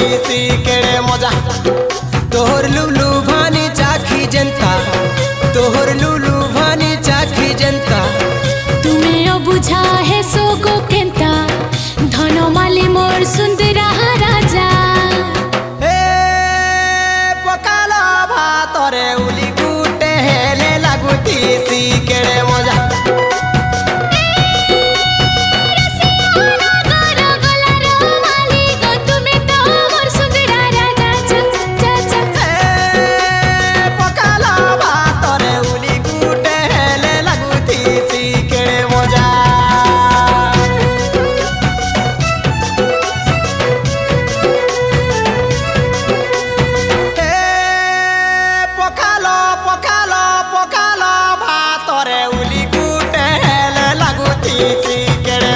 सी केड़े मजा तोहर लुलु भानी चाखी जनता तोहर लुलु भानी चाखी जनता तुम्हें अब बुझा है सो